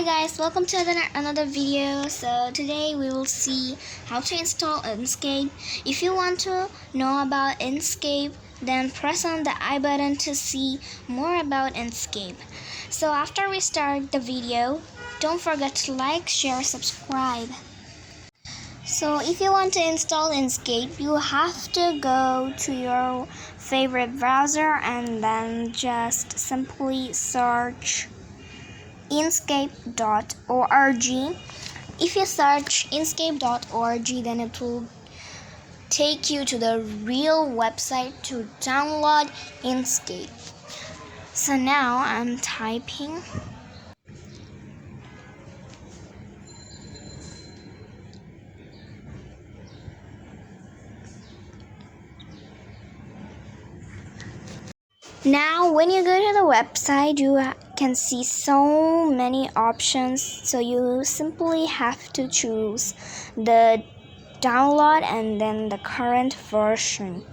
Hi guys, welcome to another video. So today we will see how to install Inkscape. If you want to know about Inkscape, then press on the I button to see more about Inkscape. So after we start the video, don't forget to like, share, subscribe. So if you want to install Inkscape, you have to go to your favorite browser and then just simply search Inkscape.org. If you search Inkscape.org, then it will take you to the real website to download Inkscape. So now I'm typing. Now when you go to the website, you can see so many options, so you simply have to choose the download and then the current version.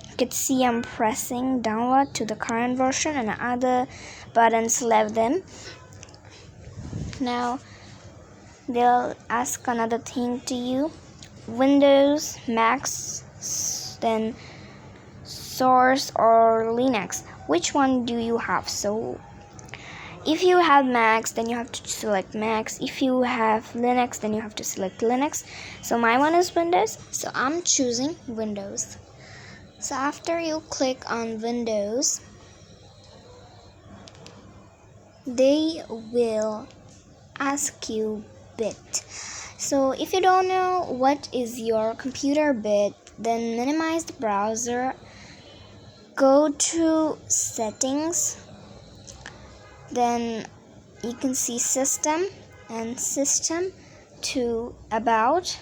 You can see I'm pressing download to the current version and other buttons left them. Now they'll ask another thing to you: Windows, Macs, then Source or Linux. Which one do you have? So if you have Macs, then you have to select Macs. If you have Linux, then you have to select Linux. So my one is Windows, so I'm choosing Windows. So after you click on Windows, they will ask you bit. So if you don't know what is your computer bit, then minimize the browser, go to settings, then you can see system and system to about,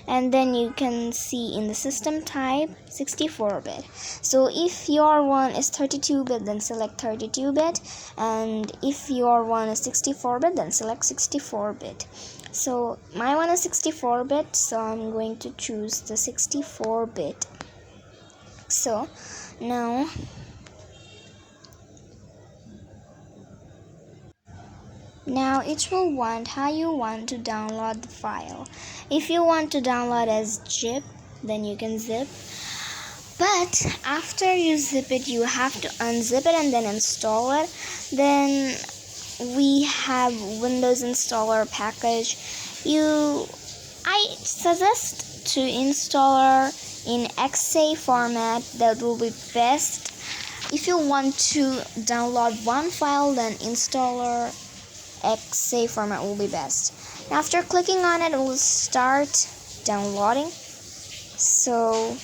and then you can see in the system type 64-bit. So if your one is 32-bit, then select 32-bit, and if your one is 64-bit, then select 64-bit. So my one is 64-bit, so I'm going to choose the 64-bit. So now it will want how you want to download the file. If you want to download as zip, then you can zip. But after you zip it, you have to unzip it and then install it. Then we have Windows installer package. I suggest to installer in Inkscape format. That will be best. If you want to download one file, then installer Inkscape format will be best. After clicking on it, it will start downloading. So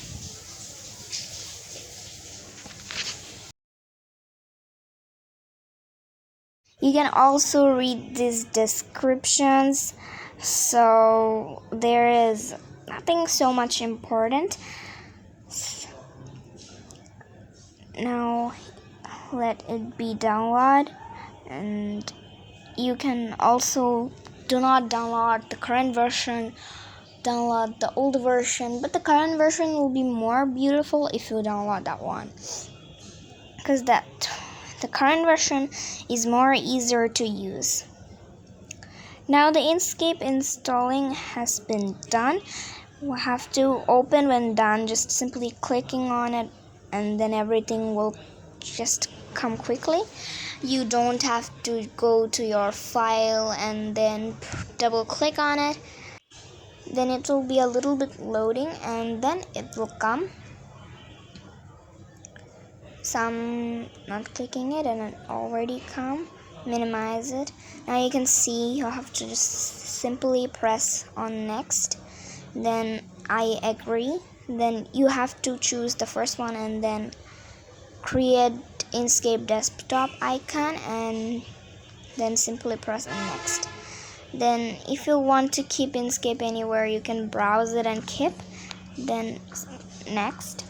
you can also read these descriptions. So there is nothing so much important. Now let it be download, and you can also do not download the current version, download the old version, but the current version will be more beautiful if you download that one, because the current version is more easier to use. Now the Inkscape installing has been done. We have to open. When done, just simply clicking on it, and then everything will just come quickly. You don't have to go to your file and then double click on it. Then it will be a little bit loading, and then it will come. So I'm not clicking it and it already come. Minimize it. Now you can see you have to just simply press on next, then I agree. Then you have to choose the first one and then create Inkscape desktop icon, and then simply press on next. Then if you want to keep Inkscape anywhere, you can browse it and keep, then next.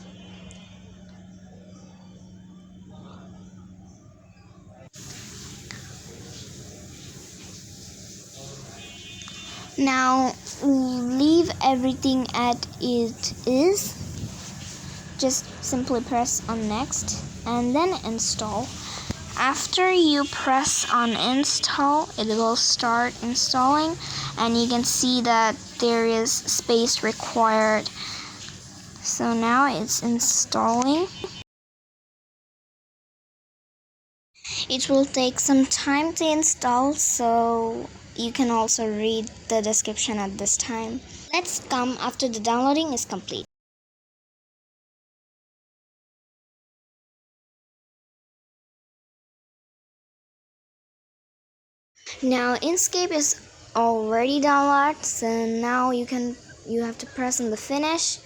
Now leave everything as it is. Just simply press on next and then install. After you press on install, it will start installing, and you can see that there is space required. So now it's installing. It will take some time to install, so you can also read the description at this time. Let's come after the downloading is complete. Now Inkscape is already downloaded, so now you have to press on the finish,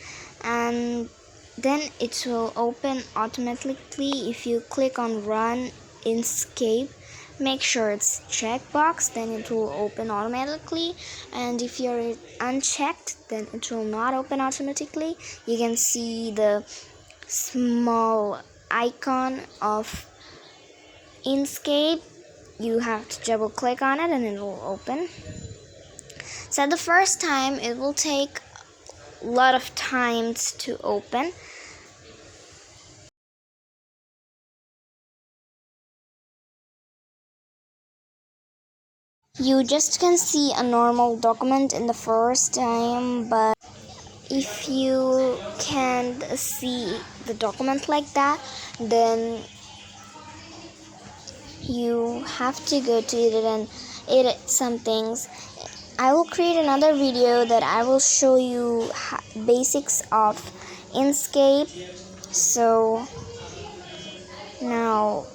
and then it will open automatically. If you click on run Inkscape, make sure it's checkbox, then it will open automatically, and if you're unchecked, then it will not open automatically. You can see the small icon of Inkscape. You have to double click on it and it will open. So the first time it will take a lot of times to open. You just can see a normal document in the first time, but if you can't see the document like that, then you have to go to it and edit some things. I will create another video that I will show you basics of Inkscape. So now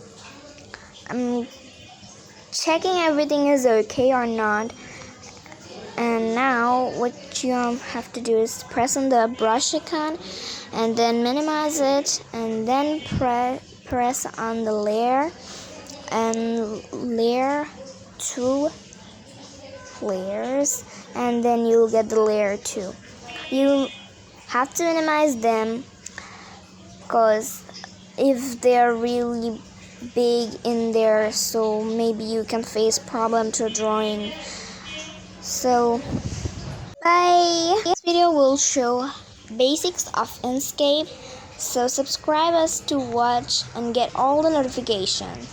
I'm checking everything is okay or not, and now what you have to do is press on the brush icon and then minimize it, and then press on the layer and layer 2 layers, and then you'll get the layer 2. You have to minimize them because if they're really big in there, so maybe you can face problem to drawing. So bye. This video will show basics of Inkscape, so subscribe us to watch and get all the notifications.